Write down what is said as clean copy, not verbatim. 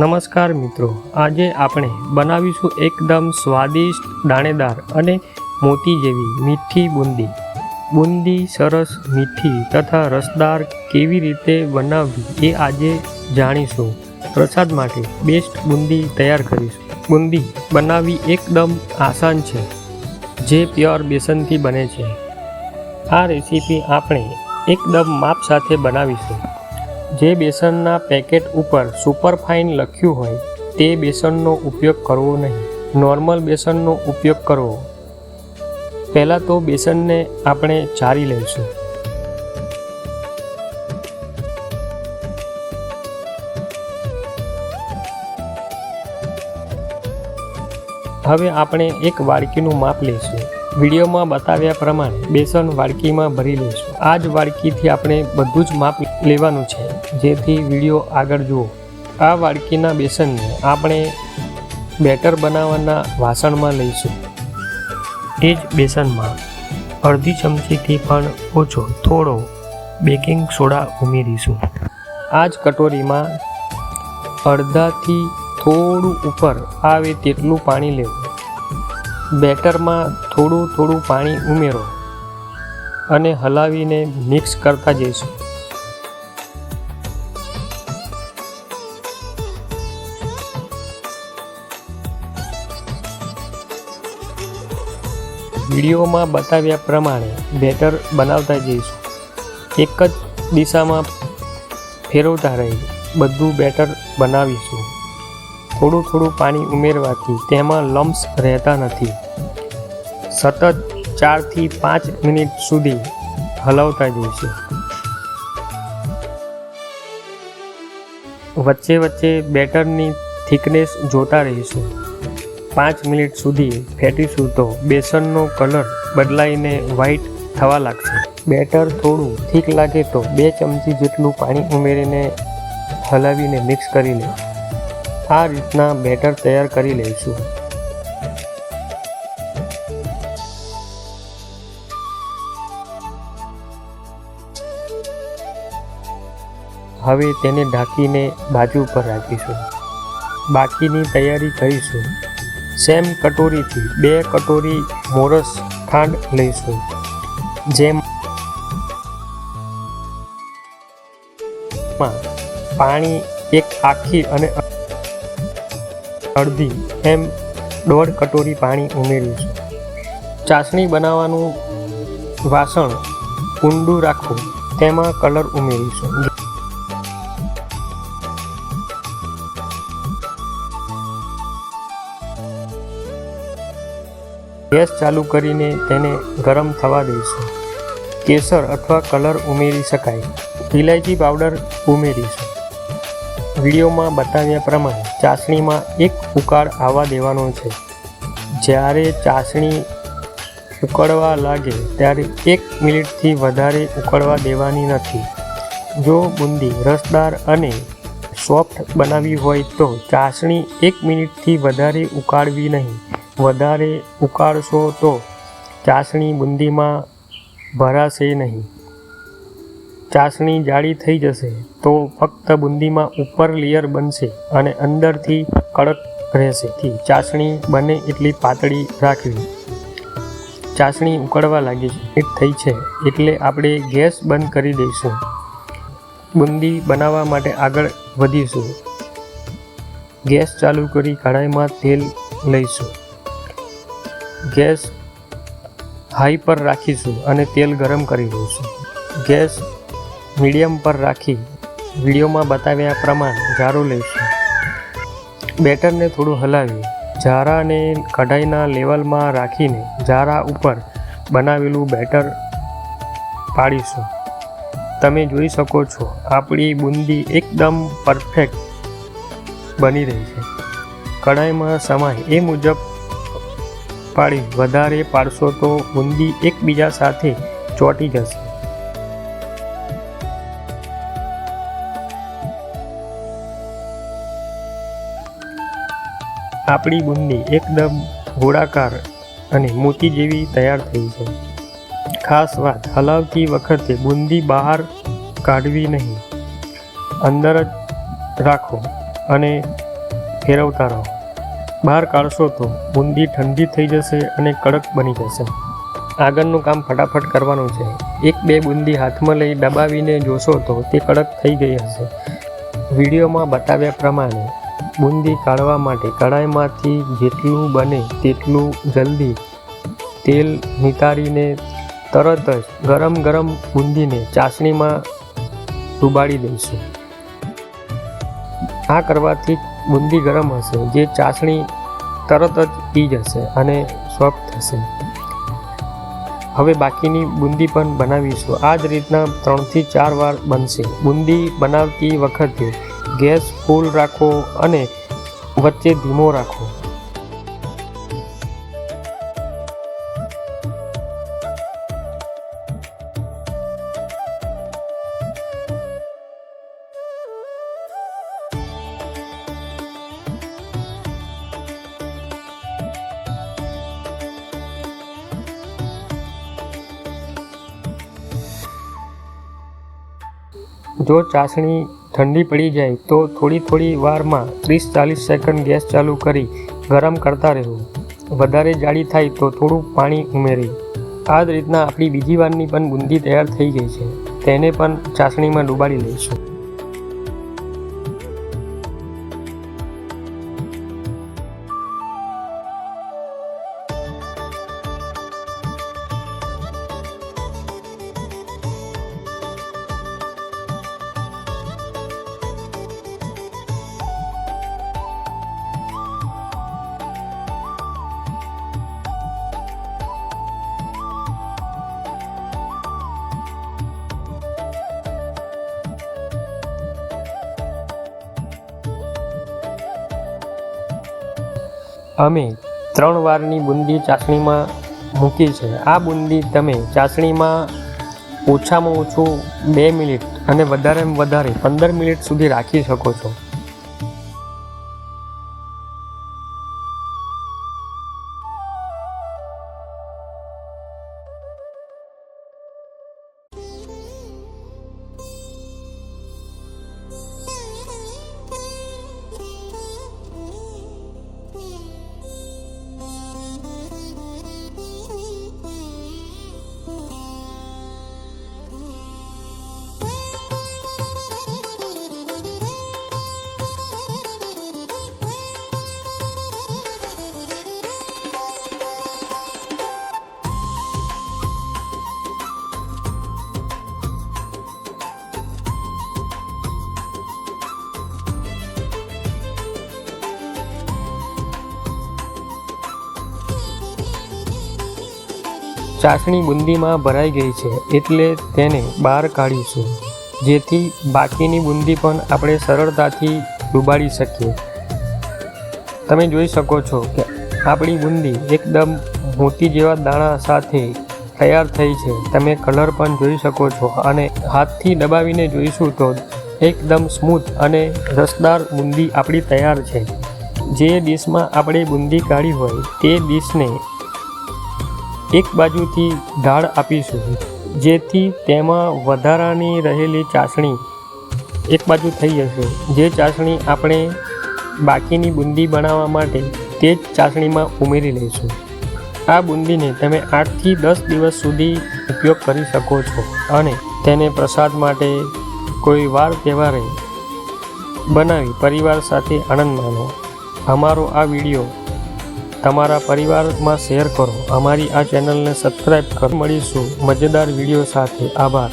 નમસ્કાર મિત્રો, આજે આપણે બનાવીશું એકદમ સ્વાદિષ્ટ, દાણેદાર અને મોતી જેવી મીઠી બુંદી. બુંદી સરસ મીઠી તથા રસદાર કેવી રીતે બનાવવી એ આજે જાણીશું. પ્રસાદ માટે બેસ્ટ બુંદી તૈયાર કરીશું. બુંદી બનાવવી એકદમ આસાન છે, જે પ્યોર બેસનથી બને છે. આ રેસીપી આપણે એકદમ માપ સાથે બનાવીશું. જે બેસનના પેકેટ ઉપર સુપરફાઇન લખ્યું હોય તે બેસનનો ઉપયોગ કરવો નહીં, નોર્મલ બેસનનો ઉપયોગ કરવો. પહેલાં તો બેસનને આપણે ચારી લઈશું. હવે આપણે એક વાડકીનું માપ લઈશું. વિડીયોમાં બતાવ્યા પ્રમાણે બેસન વાડકીમાં ભરી લઈશું. આ જ વાડકીથી આપણે બધું જ માપ લેવાનું છે, જેથી વિડીયો આગળ જુઓ. આ વાડકીના બેસનને આપણે બેટર બનાવવાના વાસણમાં લઈશું. એ જ બેસનમાં અડધી ચમચીથી પણ ઓછો થોડો બેકિંગ સોડા ઉમેરીશું. આ જ કટોરીમાં અડધાથી થોડું ઉપર આવે તેટલું પાણી લેવું. બેટરમાં થોડું પાણી ઉમેરો અને હલાવીને મિક્સ કરતા જઈશું. વિડીયોમાં બતાવ્યા પ્રમાણે બેટર બનાવતા જઈશું. એક જ દિશામાં ફેરવતા રહી બધું બેટર બનાવીશું. થોડું પાણી ઉમેરવાથી તેમાં લમ્સ રહેતા નથી. સતત 4 થી 5 મિનિટ સુધી હલાવતા જઈશું. વચ્ચે બેટરની થિકનેસ જોતા રહીશું. 5 મિનિટ સુધી ફેટીશું તો બેસનનો કલર બદલાઈને વ્હાઈટ થવા લાગશે. બેટર થોડું થીક લાગે તો 2 ચમચી જેટલું પાણી ઉમેરીને હલાવીને મિક્સ કરી લે. આ રીતના બેટર તૈયાર કરી લઈશું. હવે તેને ઢાંકીને બાજુ પર રાખીશું. બાકીની તૈયારી કરીશું. સેમ કટોરીથી 2 કટોરી મોરસ ખાંડ લઈશું. જેમ પાણી 1 આખી અને અડધી એમ 1.5 કટોરી પાણી ઉમેરીશું. ચાસણી બનાવવાનું વાસણ ઊંડું રાખવું, તેમાં કલર ઉમેરીશું. ગેસ ચાલુ કરીને તેને ગરમ થવા દઈશું. કેસર અથવા કલર ઉમેરી શકાય. ઇલાયચી પાવડર ઉમેરીશું. વિડીયોમાં બતાવ્યા પ્રમાણે ચાસણીમાં 1 ઉકાળ આવવા દેવાનો છે. જ્યારે ચાસણી ઉકળવા લાગે ત્યારે 1 મિનિટથી વધારે ઉકળવા દેવાની નથી. જો બુંદી રસદાર અને સોફ્ટ બનાવવી હોય તો ચાસણી 1 મિનિટથી વધારે ઉકાળવી નહીં. વધારે ઉકાળશો તો ચાસણી બુંદીમાં ભરાશે નહીં. ચાસણી જાડી થઈ જશે તો ફક્ત બુંદીમાં ઉપર લેયર બનશે અને અંદરથી કડક રહેશે. ચાસણી બને એટલી પાતળી રાખવી. ચાસણી ઉકળવા લાગી છે, થઈ છે એટલે આપણે ગેસ બંધ કરી દઈશું. બુંદી બનાવવા માટે આગળ વધીશું. ગેસ ચાલુ કરી કઢાઈમાં તેલ લઈશું. ગેસ હાઈ પર રાખીશું અને તેલ ગરમ કરી દઈશું. ગેસ મીડિયમ પર રાખી વિડીયોમાં બતાવ્યા પ્રમાણે જારો લઈશું. બેટરને થોડું હલાવી જારાને કઢાઈના લેવલમાં રાખીને જારા ઉપર બનાવેલું બેટર પાડીશું. તમે જોઈ શકો છો આપણી બુંદી એકદમ પરફેક્ટ બની રહી છે. કઢાઈમાં સમાય એ મુજબ પાડી. વધારે પાડશો તો બુંદી એકબીજા સાથે ચોંટી જશે. આપણી બુંદી એકદમ ગોળાકાર અને મોતી જેવી તૈયાર થઈ છે. ખાસ વાત, હલાવતી વખતે બુંદી બહાર કાઢવી નહીં, અંદર જ રાખો અને ફેરવતા રહો. બહાર કાઢશો તો બુંદી ઠંડી થઈ જશે અને કડક બની જશે. આગળનું કામ ફટાફટ કરવાનું છે. 1-2 બુંદી હાથમાં લઈ દબાવીને જોશો તો તે કડક થઈ ગઈ હશે. વિડીયોમાં બતાવ્યા પ્રમાણે બુંદી કાઢવા માટે કઢાઈમાંથી જેટલું બને તેટલું જલ્દી તેલ નિતારીને તરત જ ગરમ બુંદીને ચાસણીમાં ડુબાડી દઈશું. આ કરવાથી બુંદી ગરમ હશે, જે ચાસણી તરત જ પી જશે અને સોફ્ટ થશે. હવે બાકીની બુંદી પણ બનાવીશું. આ જ રીતના 3થી 4 વાર બનશે. બુંદી બનાવતી વખતે ગેસ ફૂલ રાખો અને વચ્ચે ધીમો રાખો. જો ચાસણી ઠંડી પડી જાય તો થોડી વારમાં 30-40 સેકન્ડ ગેસ ચાલુ કરી ગરમ કરતા રહેવું. વધારે જાડી થાય તો થોડું પાણી ઉમેરી. આ જ રીતના આપણી બીજી વારની પણ બુંદી તૈયાર થઈ ગઈ છે. તેને પણ ચાસણીમાં ડુબાડી લઈશું. અમે 3 વારની બુંદી ચાસણીમાં મૂકી છે. આ બુંદી તમે ચાસણીમાં ઓછામાં ઓછું 2 મિનિટ અને વધારેમાં વધારે 15 મિનિટ સુધી રાખી શકો છો. ચાસણી બુંદીમાં ભરાઈ ગઈ છે એટલે તેને બહાર કાઢીશું, જેથી બાકીની બુંદી પણ આપણે સરળતાથી ડુબાડી શકીએ. તમે જોઈ શકો છો કે આપણી બુંદી એકદમ મોતી જેવા દાણા સાથે તૈયાર થઈ છે. તમે કલર પણ જોઈ શકો છો અને હાથથી દબાવીને જોઈશું તો એકદમ સ્મૂથ અને રસદાર બુંદી આપણી તૈયાર છે. જે ડીશમાં આપણે બુંદી કાઢી હોય તે ડીશને એક બાજુથી ઢાળ આપીશું, જેથી તેમાં વધારાની રહેલી ચાસણી એક બાજુ થઈ જશે. જે ચાસણી આપણે બાકીની બુંદી બનાવવા માટે તે જ ચાસણીમાં ઉમેરી લઈશું. આ બુંદીને તમે 8થી 10 દિવસ સુધી ઉપયોગ કરી શકો છો અને તેને પ્રસાદ માટે કોઈ વાર તહેવારે બનાવી પરિવાર સાથે આનંદ માણો. અમારો આ વિડીયો તમારા પરિવારમાં શેર કરો. અમારી આ ચેનલને સબસ્ક્રાઈબ કરો. મળીશું મજેદાર વિડીયો સાથે. આભાર.